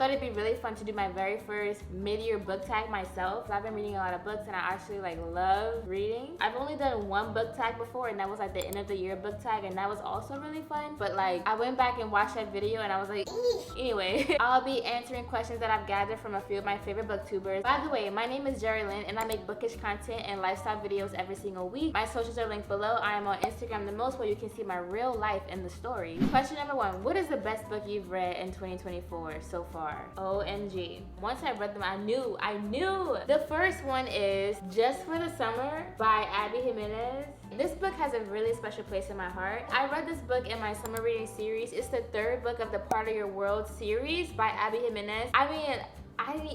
thought it'd be really fun to do my very first mid-year book tag myself. I've been reading a lot of books and I actually like love reading. I've only done one book tag before, and that was like the end of the year book tag, and that was also really fun. But like I went back and watched that video and I was like, anyway, I'll be answering questions that I've gathered from a few of my favorite booktubers. By the way, my name is Jerrilyn and I make bookish content and lifestyle videos every single week. My socials are linked below. I am on Instagram the most, where you can see my real life in the story. Question number 1, what is the best book you've read in 2024 so far? OMG. Once I read them, I knew. The first one is Just for the Summer by Abby Jimenez. This book has a really special place in my heart. I read this book in my summer reading series. It's the 3rd book of the Part of Your World series by Abby Jimenez. I mean,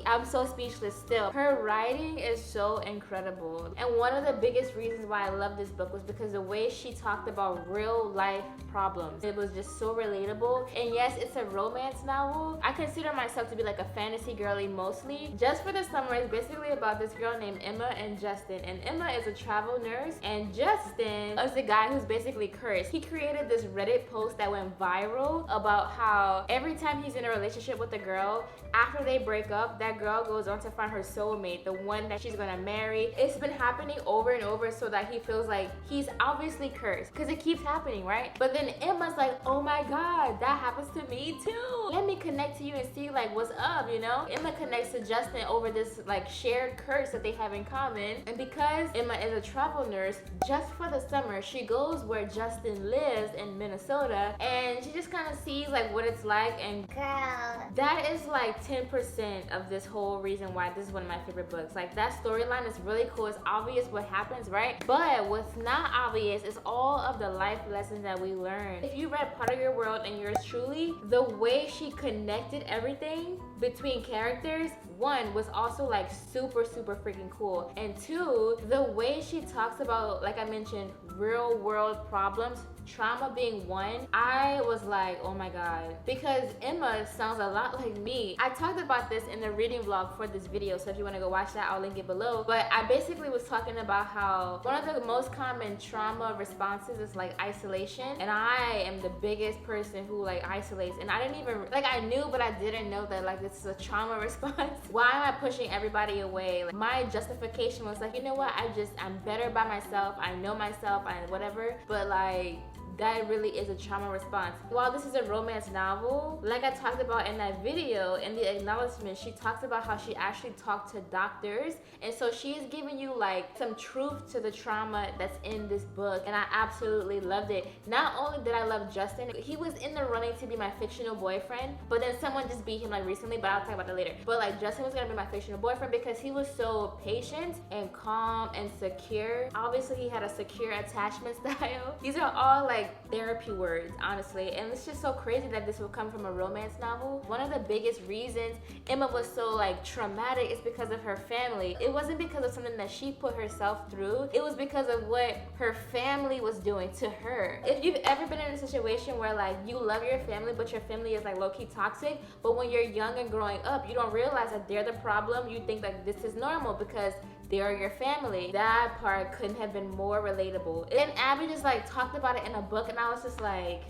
I'm so speechless still. Her writing is so incredible. And one of the biggest reasons why I love this book was because the way she talked about real life problems. It was just so relatable. And yes, it's a romance novel. I consider myself to be like a fantasy girly mostly. Just for the Summer is basically about this girl named Emma and Justin. And Emma is a travel nurse and Justin is the guy who's basically cursed. He created this Reddit post that went viral about how every time he's in a relationship with a girl, after they break up, that girl goes on to find her soulmate, the one that she's gonna marry. It's been happening over and over, so that he feels like he's obviously cursed because it keeps happening, right? But then Emma's like, oh my god, that happens to me too. Let me connect to you and see like what's up, you know? Emma connects to Justin over this like shared curse that they have in common. And because Emma is a travel nurse, just for the summer, she goes where Justin lives in Minnesota, and she just kind of sees like what it's like. And girl, that is like 10% of this whole reason why this is one of my favorite books. Like that storyline is really cool. It's obvious what happens, right? But what's not obvious is all of the life lessons that we learn. If you read Part of Your World and yours truly, the way she connected everything between characters, 1, was also like super freaking cool, and 2, the way she talks about, like I mentioned, real world problems, trauma being one, I was like, oh my god, because Emma sounds a lot like me. I talked about this in the reading vlog for this video, so if you want to go watch that, I'll link it below. But I basically was talking about how one of the most common trauma responses is like isolation, and I am the biggest person who like isolates, and I didn't even, like I knew but I didn't know that like this is a trauma response. Why am I pushing everybody away? Like, my justification was like, you know what, I'm better by myself, I know myself, I whatever, but like that really is a trauma response. While this is a romance novel, like I talked about in that video, in the acknowledgement, she talks about how she actually talked to doctors, and so she is giving you like some truth to the trauma that's in this book, and I absolutely loved it. Not only did I love Justin, he was in the running to be my fictional boyfriend, but then someone just beat him like recently, but I'll talk about that later. But like Justin was gonna be my fictional boyfriend because he was so patient and calm and secure. Obviously he had a secure attachment style. These are all like therapy words, honestly, and it's just so crazy that this will come from a romance novel. One of the biggest reasons Emma was so like traumatic is because of her family. It wasn't because of something that she put herself through, it was because of what her family was doing to her. If you've ever been in a situation where like you love your family but your family is like low-key toxic, but when you're young and growing up you don't realize that they're the problem, you think like this is normal because they are your family. That part couldn't have been more relatable. And Abby just like talked about it in a book, and I was just like,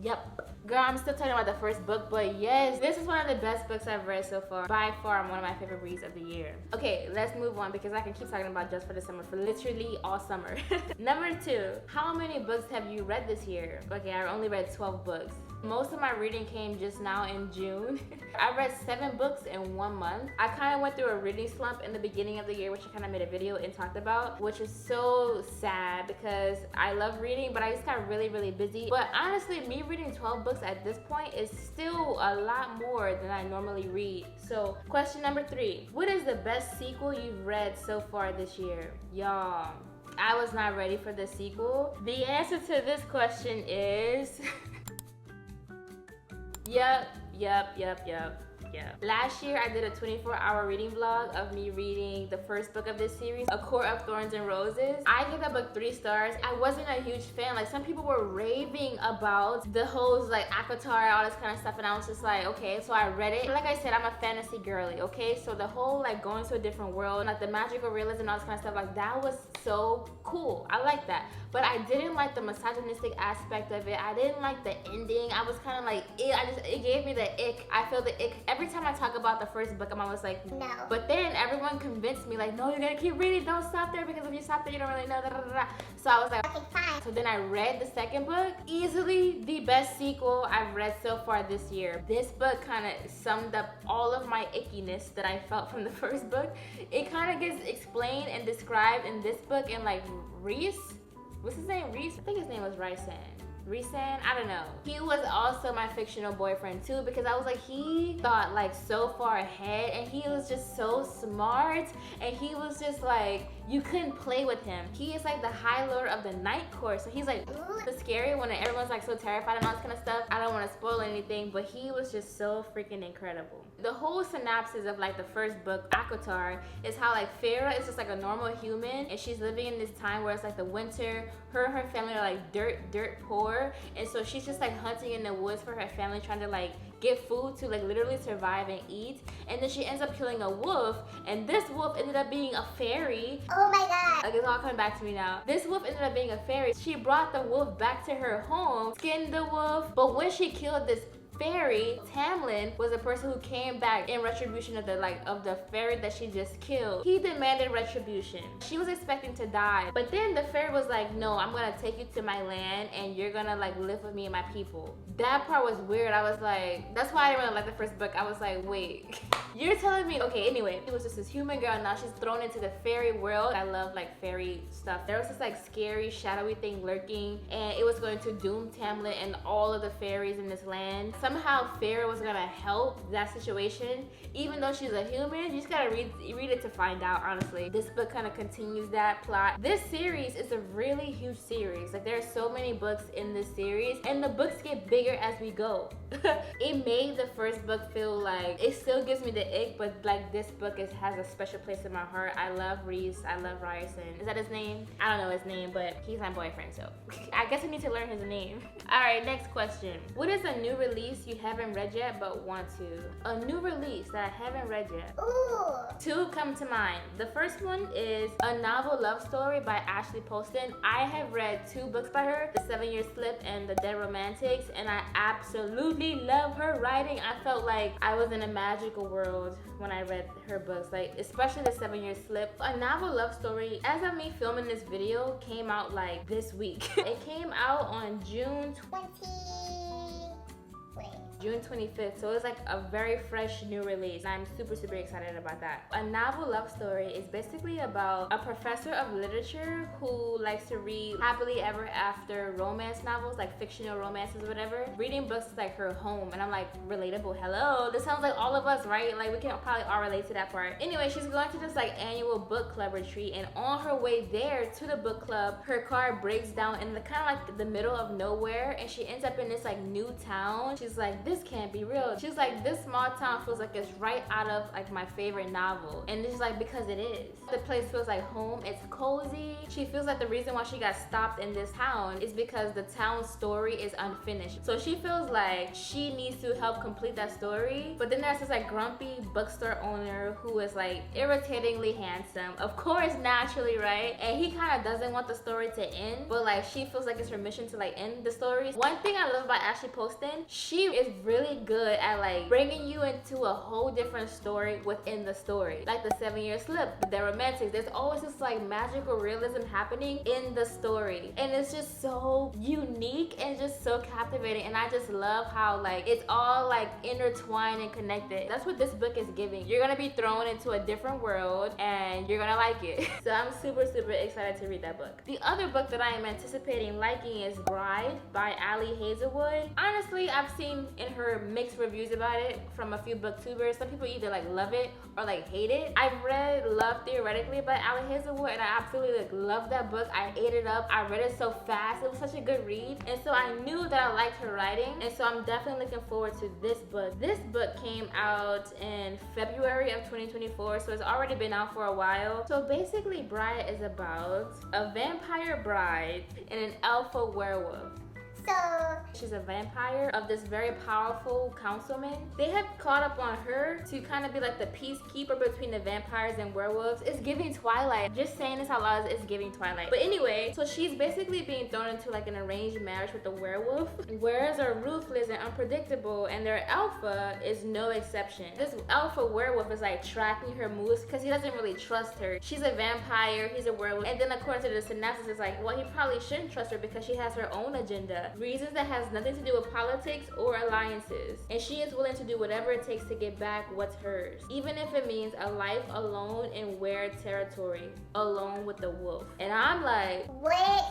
yep. Girl, I'm still talking about the first book, but yes, this is one of the best books I've read so far. By far, one of my favorite reads of the year. Okay, let's move on because I can keep talking about Just for the Summer for literally all summer. Number 2, how many books have you read this year? Okay, I only read 12 books. Most of my reading came just now in June. I read 7 books in 1 month. I kind of went through a reading slump in the beginning of the year, which I kind of made a video and talked about, which is so sad because I love reading, but I just got really busy. But honestly, me reading 12 books at this point is still a lot more than I normally read. So question number 3, what is the best sequel you've read so far this year? Y'all, I was not ready for the sequel. The answer to this question is Yep. Yeah. Last year, I did a 24-hour reading vlog of me reading the first book of this series, A Court of Thorns and Roses. I gave that book 3 stars. I wasn't a huge fan. Like, some people were raving about the whole, like, ACOTAR, all this kind of stuff, and I was just like, okay, so I read it. Like I said, I'm a fantasy girly, okay? So the whole, like, going to a different world, like, the magical realism and all this kind of stuff, like, that was so cool. I like that. But I didn't like the misogynistic aspect of it. I didn't like the ending. I was kind of like, it gave me the ick. I feel the ick. Every time I talk about the first book, I'm always like, no. But then everyone convinced me, like, no, you're gonna keep reading. Don't stop there, because if you stop there, you don't really know. Da, da, da, da. So I was like, okay, fine. So then I read the second book. Easily the best sequel I've read so far this year. This book kind of summed up all of my ickiness that I felt from the first book. It kind of gets explained and described in this book in, like, Reese. What's his name? Reese? I think his name was Ryson. Reesan? I don't know. He was also my fictional boyfriend too, because I was like, he thought like so far ahead, and he was just so smart, and he was just like, you couldn't play with him. He is like the High Lord of the Night Court, so he's like, ooh, the scary one, and everyone's like so terrified and all this kind of stuff. I don't want to spoil anything, but he was just so freaking incredible. The whole synopsis of like the first book, ACOTAR, is how like Farah is just like a normal human, and she's living in this time where it's like the winter. Her and her family are like dirt poor, and so she's just like hunting in the woods for her family, trying to like get food to like literally survive and eat. And then she ends up killing a wolf, and this wolf ended up being a fairy. Oh my god. Like, it's all coming back to me now. This wolf ended up being a fairy. She brought the wolf back to her home, skinned the wolf, but when she killed this fairy, Tamlin was the person who came back in retribution of the fairy that she just killed. He demanded retribution. She was expecting to die, but then the fairy was like, no, I'm gonna take you to my land, and you're gonna like live with me and my people. That part was weird. I was like, that's why I didn't really like the first book. I was like, wait, you're telling me, okay, anyway, it was just this human girl, now she's thrown into the fairy world. I love like fairy stuff. There was this like scary, shadowy thing lurking, and it was going to doom Tamlin and all of the fairies in this land. Somehow Farah was gonna help that situation, even though she's a human. You just gotta read it to find out, honestly. This book kind of continues that plot. This series is a really huge series. Like, there are so many books in this series, and the books get bigger as we go. It made the first book feel like, it still gives me the ick, but like this book has a special place in my heart. I love Reese. I love Ryerson. Is that his name? I don't know his name, but he's my boyfriend, so I guess I need to learn his name. All right, next question. What is a new release you haven't read yet but want to? A new release that I haven't read yet. Ooh. 2 come to mind. The first one is A Novel Love Story by Ashley Poston. I have read 2 books by her, The 7-Year Slip and The Dead Romantics, and I absolutely love her writing. I felt like I was in a magical world when I read her books, like especially The 7-Year Slip. A Novel Love Story, as of me filming this video, came out like this week. It came out on June 25th, so it's like a very fresh new release. I'm super excited about that. A Novel Love Story is basically about a professor of literature who likes to read happily ever after romance novels, like fictional romances or whatever. Reading books is like her home, and I'm like, relatable. Hello, this sounds like all of us, right? Like, we can probably all relate to that part. Anyway, she's going to this like annual book club retreat, and on her way there to the book club, her car breaks down in the kind of like the middle of nowhere, and she ends up in this like new town. She's like, this can't be real. She's like, this small town feels like it's right out of like my favorite novel, and it's like, because it is. The place feels like home. It's cozy. She feels like the reason why she got stopped in this town is because the town's story is unfinished, so she feels like she needs to help complete that story. But then there's this like grumpy bookstore owner who is like irritatingly handsome, of course, naturally, right? And he kind of doesn't want the story to end, but like she feels like it's her mission to like end the story. One thing I love about Ashley Poston, she is really good at like bringing you into a whole different story within the story. Like The 7-Year Slip, The Romantics, there's always this like magical realism happening in the story, and it's just so unique and just so captivating. And I just love how like it's all like intertwined and connected. That's what this book is giving. You're gonna be thrown into a different world, and you're gonna like it. So I'm super excited to read that book. The other book that I am anticipating liking is Bride by Ali Hazelwood. Honestly, I've seen seen in her mixed reviews about it from a few booktubers. Some people either like love it or like hate it. I've read Love Theoretically by Ali Hazelwood, and I absolutely like love that book. I ate it up. I read it so fast. It was such a good read, and so I knew that I liked her writing, and so I'm definitely looking forward to this book. This book came out in February of 2024, so it's already been out for a while. So basically, Bride is about a vampire bride and an alpha werewolf. So she's a vampire of this very powerful councilman. They have caught up on her to kind of be like the peacekeeper between the vampires and werewolves. It's giving Twilight. Just saying this out loud, it's giving Twilight. But anyway, so she's basically being thrown into like an arranged marriage with a werewolf. Werewolves are ruthless and unpredictable, and their alpha is no exception. This alpha werewolf is like tracking her moves because he doesn't really trust her. She's a vampire, he's a werewolf, and then according to the synopsis, it's like, well, he probably shouldn't trust her because she has her own agenda. Reasons that has nothing to do with politics or alliances, and she is willing to do whatever it takes to get back what's hers, even if it means a life alone in weird territory, alone with the wolf. And I'm like, wait.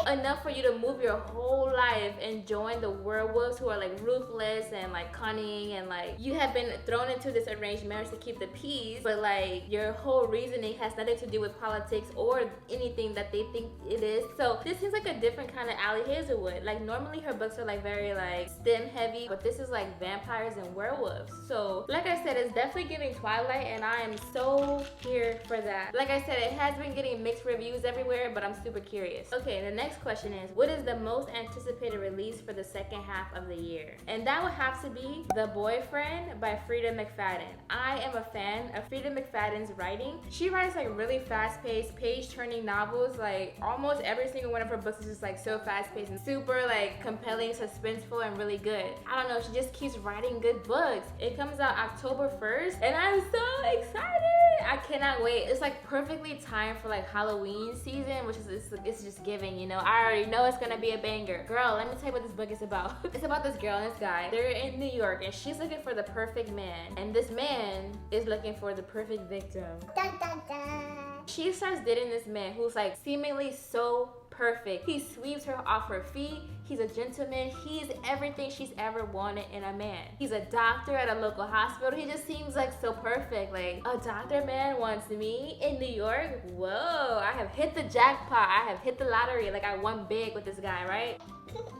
Enough for you to move your whole life and join the werewolves who are like ruthless and like cunning, and like you have been thrown into this arranged marriage to keep the peace, but like your whole reasoning has nothing to do with politics or anything that they think it is. So this seems like a different kind of Ali Hazelwood. Like normally her books are like very like STEM heavy, but this is like vampires and werewolves. So like I said, it's definitely giving Twilight, and I am so here for that. Like I said, it has been getting mixed reviews everywhere, but I'm super curious. Okay, the next question is, what is the most anticipated release for the second half of the year? And that would have to be The Boyfriend by Frida McFadden. I am a fan of Frida McFadden's writing. She writes like really fast-paced, page-turning novels. Like almost every single one of her books is just like so fast-paced and super like compelling, suspenseful, and really good. I don't know, she just keeps writing good books. It comes out October 1st, and I'm so excited. I cannot wait. It's like perfectly timed for like Halloween season, which is it's just giving, you know. I already know it's gonna be a banger. Girl, let me tell you what this book is about. It's about this girl and this guy. They're in New York, and she's looking for the perfect man, and this man is looking for the perfect victim. Dun, dun, dun. She starts dating this man who's like seemingly so perfect. He sweeps her off her feet. He's a gentleman. He's everything she's ever wanted in a man. He's a doctor at a local hospital. He just seems like so perfect. Like, a doctor man wants me in New York? Whoa, I have hit the jackpot. I have hit the lottery. Like, I won big with this guy, right?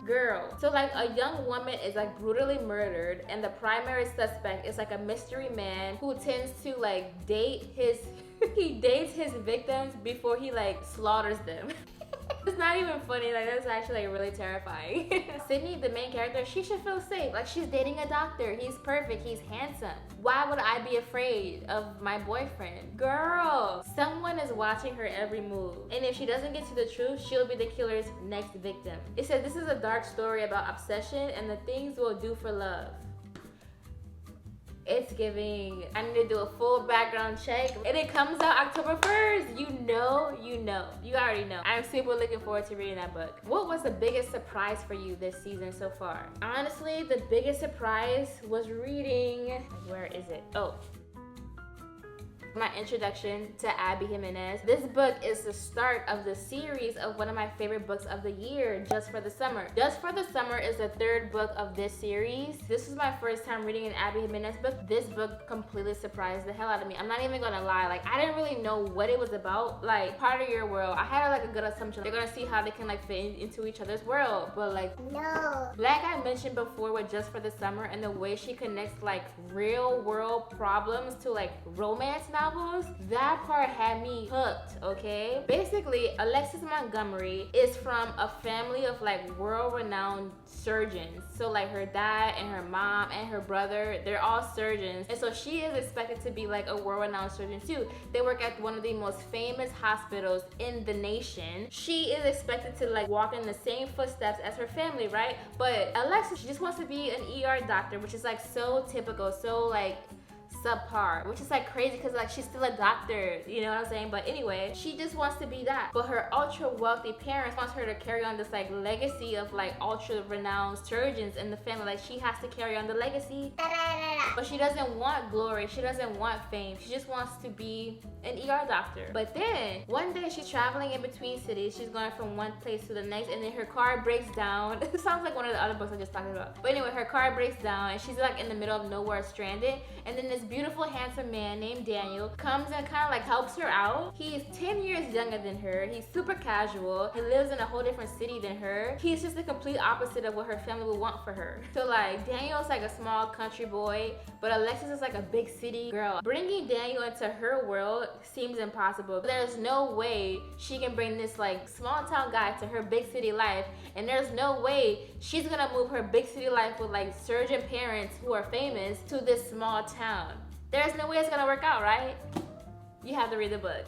Girl. So like a young woman is like brutally murdered, and the primary suspect is like a mystery man who tends to like date his he dates his victims before he like slaughters them. It's not even funny, like that's actually like really terrifying. Sydney, the main character, she should feel safe. Like she's dating a doctor. He's perfect, he's handsome. Why would I be afraid of my boyfriend? Girl, someone is watching her every move. And if she doesn't get to the truth, she'll be the killer's next victim. It said this is a dark story about obsession and the things we'll do for love. It's giving, I need to do a full background check, and it comes out October 1st. You know. You already know. I'm super looking forward to reading that book. What was the biggest surprise for you this season so far? Honestly, the biggest surprise was reading, where is it? Oh. My introduction to Abby Jimenez. This book is the start of the series of one of my favorite books of the year, Just for the Summer. Just for the Summer is the third book of this series. This was my first time reading an Abby Jimenez book. This book completely surprised the hell out of me. I'm not even gonna lie, like I didn't really know what it was about. Like Part of Your World, I had like a good assumption they're gonna see how they can like fit into each other's world, but like no. Like I mentioned before with Just for the Summer, and the way she connects like real world problems to like romance novels, that part had me hooked, okay? Basically, Alexis Montgomery is from a family of like world-renowned surgeons. So like her dad and her mom and her brother, they're all surgeons. And so she is expected to be like a world-renowned surgeon too. They work at one of the most famous hospitals in the nation. She is expected to like walk in the same footsteps as her family, right? But Alexis, she just wants to be an ER doctor, which is like so typical, so like subpar, which is like crazy because like she's still a doctor, you know what I'm saying? But anyway, she just wants to be that. But her ultra wealthy parents wants her to carry on this like legacy of like ultra renowned surgeons in the family. Like she has to carry on the legacy. But she doesn't want glory. She doesn't want fame. She just wants to be an ER doctor. But then one day she's traveling in between cities. She's going from one place to the next, and then her car breaks down. It sounds like one of the other books I just talked about. But anyway, her car breaks down and she's like in the middle of nowhere stranded. And then this beautiful, handsome man named Daniel comes and kind of like helps her out. He's 10 years younger than her. He's super casual. He lives in a whole different city than her. He's just the complete opposite of what her family would want for her. So like Daniel's like a small country boy, but Alexis is like a big city girl. Bringing Daniel into her world seems impossible. There's no way she can bring this like small town guy to her big city life, and there's no way she's gonna move her big city life with like surgeon parents who are famous to this small town. There's no way it's gonna work out, right? You have to read the book.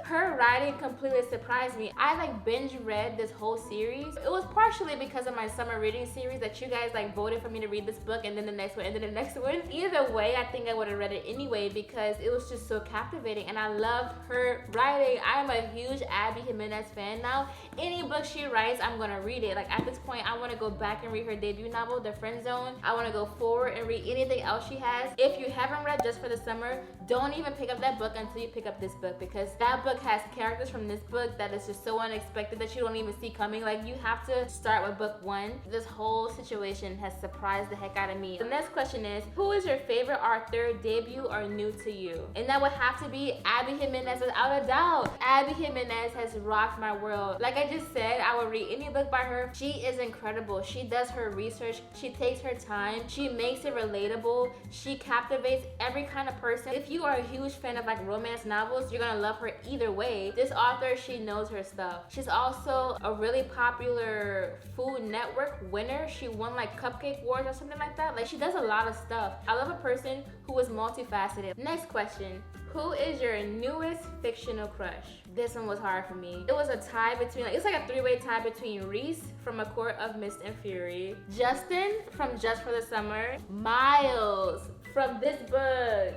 Her writing completely surprised me. I like binge read this whole series. It was partially because of my summer reading series that you guys like voted for me to read this book, and then the next one, and then the next one. Either way, I think I would have read it anyway because it was just so captivating, and I loved her writing. I'm a huge Abby Jimenez fan now. Any book she writes, I'm gonna read it. Like at this point, I want to go back and read her debut novel, The Friend Zone. I want to go forward and read anything else she has. If you haven't read Just for the Summer, don't even pick up that book until you pick up this book, because that book has characters from this book that is just so unexpected that you don't even see coming. Like you have to start with book 1. This whole situation has surprised the heck out of me. The next question is, who is your favorite author, debut or new to you? And that would have to be Abby Jimenez, without a doubt. Abby Jimenez has rocked my world. Like I just said, I would read any book by her. She is incredible. She does her research. She takes her time. She makes it relatable. She captivates every kind of person. If you are a huge fan of like romance novels, you're gonna love her either way. This author, she knows her stuff. She's also a really popular Food Network winner. She won like Cupcake Wars or something like that. Like she does a lot of stuff. I love a person who is multifaceted. Next question. Who is your newest fictional crush? This one was hard for me. It was a tie between, it's like a three-way tie between Reese from A Court of Mist and Fury, Justin from Just for the Summer, Miles from this book,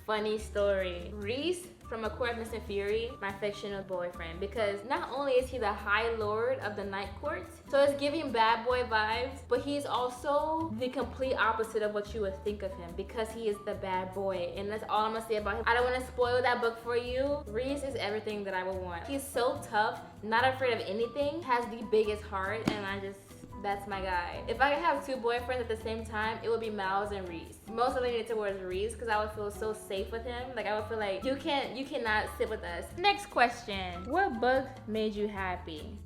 Funny Story, Reese from A Court of Mist and Fury, my fictional boyfriend, because not only is he the High Lord of the Night Court, so it's giving bad boy vibes, but he's also the complete opposite of what you would think of him, because he is the bad boy, and that's all I'm gonna say about him. I don't want to spoil that book for you. Reese is everything that I would want. He's so tough, not afraid of anything, has the biggest heart, and that's my guy. If I could have two boyfriends at the same time, it would be Miles and Reese. Most leaning towards Reese because I would feel so safe with him. Like I would feel like you cannot sit with us. Next question. What book made you happy?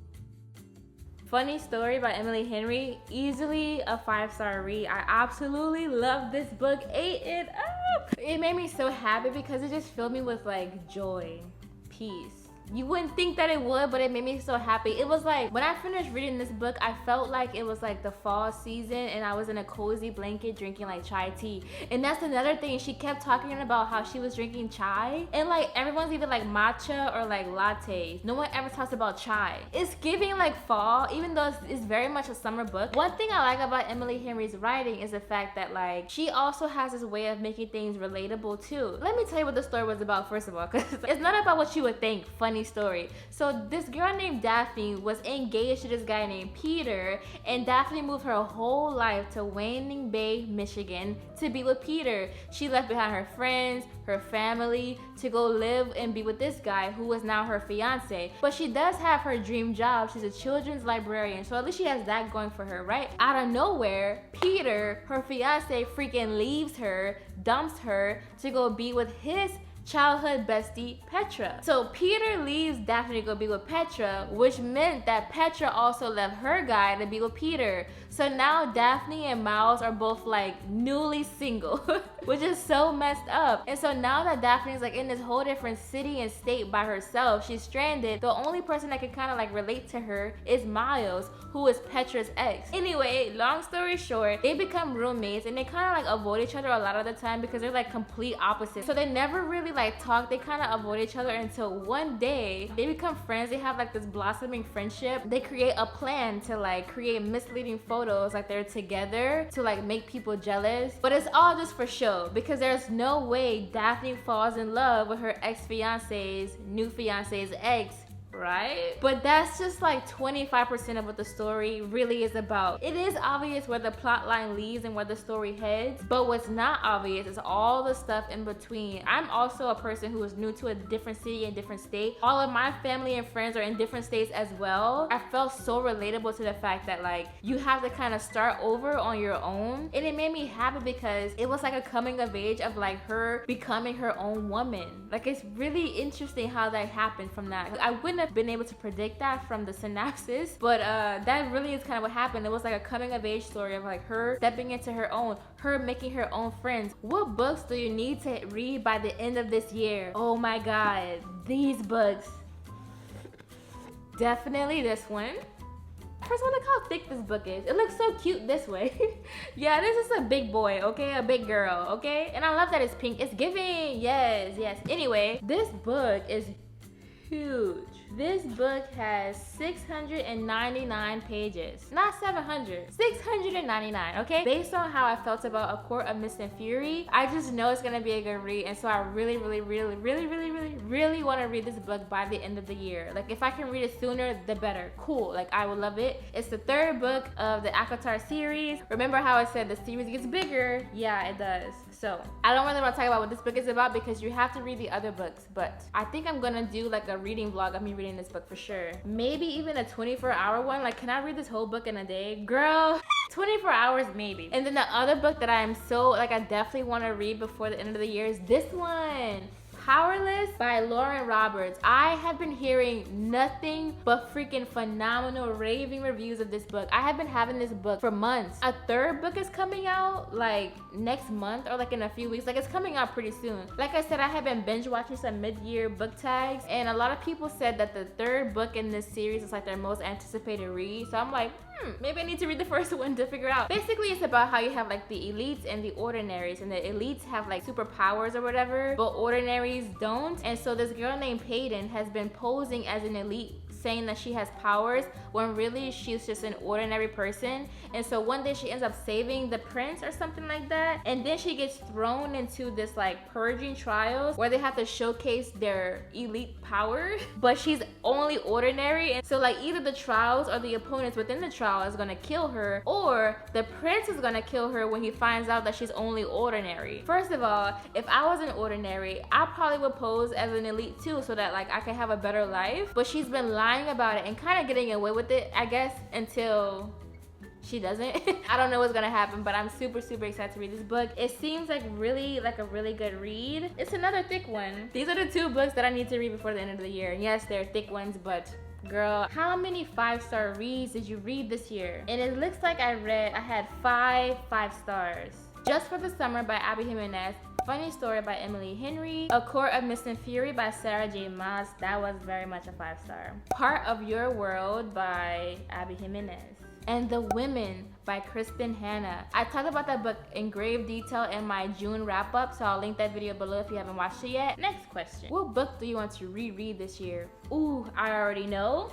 Funny Story by Emily Henry. Easily a 5-star read. I absolutely love this book. Ate it up. It made me so happy because it just filled me with like joy, peace. You wouldn't think that it would, but it made me so happy. It was like, when I finished reading this book, I felt like it was like the fall season and I was in a cozy blanket drinking like chai tea. And that's another thing. She kept talking about how she was drinking chai. And like, everyone's either like matcha or like lattes. No one ever talks about chai. It's giving like fall, even though it's very much a summer book. One thing I like about Emily Henry's writing is the fact that like, she also has this way of making things relatable too. Let me tell you what the story was about first of all, because it's not about what you would think. Funny story. So this girl named Daphne was engaged to this guy named Peter, and Daphne moved her whole life to Waning Bay, Michigan to be with Peter. She left behind her friends, her family to go live and be with this guy who is now her fiance. But she does have her dream job. She's a children's librarian, so at least she has that going for her, right? Out of nowhere, Peter, her fiance, freaking leaves her, dumps her to go be with his childhood bestie Petra. So Peter leaves Daphne to go be with Petra, which meant that Petra also left her guy to be with Peter. So now Daphne and Miles are both like newly single, which is so messed up. And so now that Daphne is like in this whole different city and state by herself, she's stranded. The only person that can kind of like relate to her is Miles, who is Petra's ex. Anyway, long story short, they become roommates and they kind of like avoid each other a lot of the time because they're like complete opposites. So they never really like talk, they kind of avoid each other until one day they become friends. They have like this blossoming friendship. They create a plan to like create misleading photos like they're together to like make people jealous, but it's all just for show because there's no way Daphne falls in love with her ex-fiance's new fiance's ex, right? But that's just like 25% of what the story really is about. It is obvious where the plot line leads and where the story heads, but what's not obvious is all the stuff in between. I'm also a person who is new to a different city and different state. All of my family and friends are in different states as well. I felt so relatable to the fact that like you have to kind of start over on your own, and it made me happy because it was like a coming of age of like her becoming her own woman. Like it's really interesting how that happened from that. I wouldn't have been able to predict that from the synopsis, but that really is kind of what happened. It was like a coming of age story of like her stepping into her own, her making her own friends. What books do you need to read by the end of this year? Oh my god, these books. Definitely this one. First of all, look how thick this book is. It looks so cute this way. Yeah, this is a big boy, okay? A big girl, okay? And I love that it's pink. It's giving, yes. Anyway, this book is huge. This book has 699 pages. Not 700, 699, okay? Based on how I felt about A Court of Mist and Fury, I just know it's gonna be a good read. And so I really want to read this book by the end of the year. Like if I can read it sooner, the better. Cool, like I would love it. It's the third book of the ACOTAR series. Remember how I said the series gets bigger? Yeah, it does. So I don't really want to talk about what this book is about because you have to read the other books, but I think I'm gonna do like a reading vlog of me reading this book for sure. Maybe even a 24-hour one. Like, can I read this whole book in a day? Girl, 24 hours maybe. And then the other book that I am so, like, I definitely want to read before the end of the year is this one. Powerless by Lauren Roberts. I have been hearing nothing but freaking phenomenal raving reviews of this book. I have been having this book for months. A third book is coming out like next month or like in a few weeks. Like it's coming out pretty soon. Like I said, I have been binge watching some mid-year book tags, and a lot of people said that the third book in this series is like their most anticipated read. So I'm like, maybe I need to read the first one to figure it out. Basically, it's about how you have like the elites and the ordinaries, and the elites have like superpowers or whatever, but ordinaries don't. And so this girl named Peyton has been posing as an elite, saying that she has powers when really she's just an ordinary person. And so one day she ends up saving the prince or something like that, and then she gets thrown into this like purging trials where they have to showcase their elite power, but she's only ordinary. And so like either the trials or the opponents within the trial is gonna kill her, or the prince is gonna kill her when he finds out that she's only ordinary. First of all, if I was an ordinary, I probably would pose as an elite too, so that like I could have a better life. But she's been lying about it and kind of getting away with it, I guess, until she doesn't. I don't know what's gonna happen, but I'm super excited to read this book. It seems like a really good read. It's another thick one. These are the two books that I need to read before the end of the year. And yes, they're thick ones, but girl, how many 5-star reads did you read this year? And it looks like I had 5 stars. Just for the Summer by Abby Jimenez, Funny Story by Emily Henry, A Court of Mist and Fury by Sarah J. Maas. That was very much a 5-star. Part of Your World by Abby Jimenez, and The Women by Kristen Hanna. I talked about that book in grave detail in my June wrap up, so I'll link that video below if you haven't watched it yet. Next question. What book do you want to reread this year? Ooh, I already know.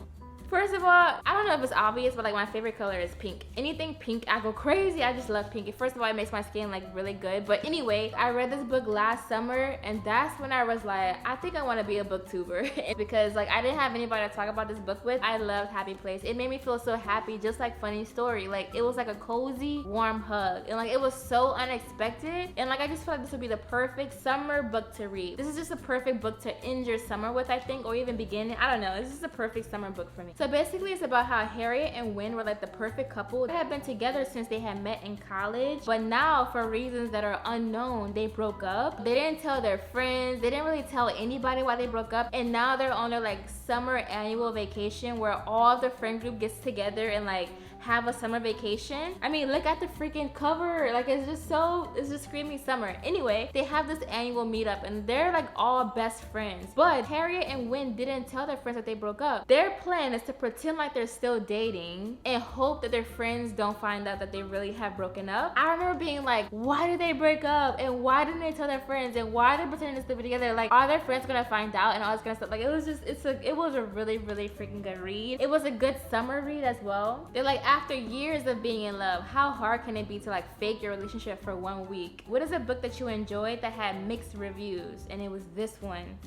First of all, I don't know if it's obvious, but like my favorite color is pink. Anything pink, I go crazy. I just love pink. First of all, it makes my skin like really good. But anyway, I read this book last summer, and that's when I was like, I think I want to be a booktuber. Because like I didn't have anybody to talk about this book with. I loved Happy Place. It made me feel so happy, just like Funny Story. Like it was like a cozy, warm hug. And like it was so unexpected. And like I just feel like this would be the perfect summer book to read. This is just a perfect book to end your summer with, I think, or even begin it. I don't know. This is a perfect summer book for me. So basically it's about how Harriet and Wynn were like the perfect couple. They had been together since they had met in college, but now for reasons that are unknown, they broke up. They didn't tell their friends. They didn't really tell anybody why they broke up, and now they're on their like summer annual vacation where all of the friend group gets together and like have a summer vacation. I mean, look at the freaking cover. Like, it's just screaming summer. Anyway, they have this annual meetup and they're like all best friends. But Harriet and Wynn didn't tell their friends that they broke up. Their plan is to pretend like they're still dating and hope that their friends don't find out that they really have broken up. I remember being like, why did they break up? And why didn't they tell their friends? And why are they pretending to still be together? Like, are their friends gonna find out and all this kind of stuff? Like, it was a really, really freaking good read. It was a good summer read as well. They're like, after years of being in love, how hard can it be to like fake your relationship for 1 week? What is a book that you enjoyed that had mixed reviews? And it was this one.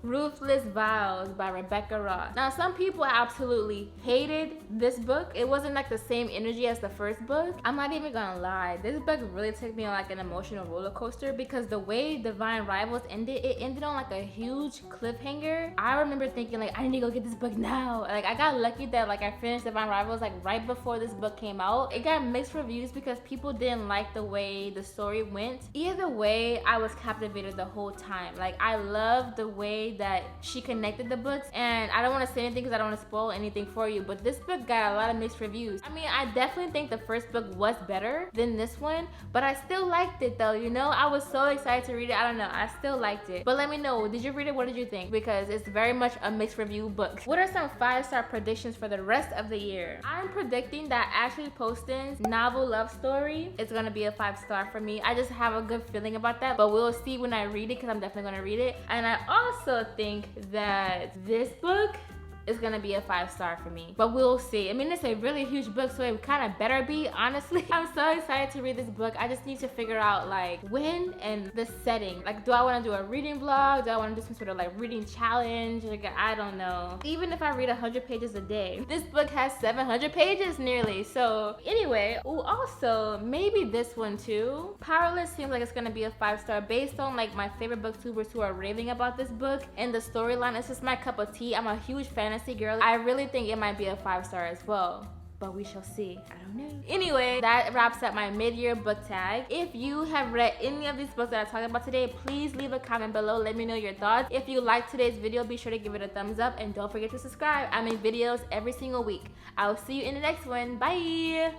Ruthless Vows by Rebecca Ross. Now, some people absolutely hated this book. It wasn't like the same energy as the first book. I'm not even gonna lie. This book really took me on like an emotional roller coaster because the way Divine Rivals ended, it ended on like a huge cliffhanger. I remember thinking like, I need to go get this book now. Like, I got lucky that like I finished Divine Rivals like right before this book came out. It got mixed reviews because people didn't like the way the story went. Either way, I was captivated the whole time. Like, I loved the way that she connected the books, and I don't want to say anything because I don't want to spoil anything for you, but this book got a lot of mixed reviews. I mean, I definitely think the first book was better than this one, but I still liked it though, you know? I was so excited to read it. I don't know, I still liked it. But let me know, did you read it? What did you think? Because it's very much a mixed review book. What are some 5-star predictions for the rest of the year? I'm predicting that Ashley Poston's novel love story is gonna be a 5-star for me. I just have a good feeling about that, but we'll see when I read it because I'm definitely gonna read it. And I also think that this book is gonna be a 5-star for me, but we'll see. I mean, it's a really huge book, so it kind of better be, honestly. I'm so excited to read this book. I just need to figure out like when and the setting. Like, do I want to do a reading vlog? Do I want to do some sort of like reading challenge? Like, I don't know. Even if I read 100 pages a day, this book has 700 pages nearly. So anyway, also maybe this one too. Powerless seems like it's gonna be a 5-star based on like my favorite booktubers who are raving about this book, and the storyline is just my cup of tea. I'm a huge fantasy girl. I really think it might be a 5-star as well, but we shall see. I don't know. Anyway, that wraps up my mid-year book tag. If you have read any of these books that I talked about today, please leave a comment below. Let me know your thoughts. If you liked today's video, be sure to give it a thumbs up and don't forget to subscribe. I make videos every single week. I'll see you in the next one. Bye.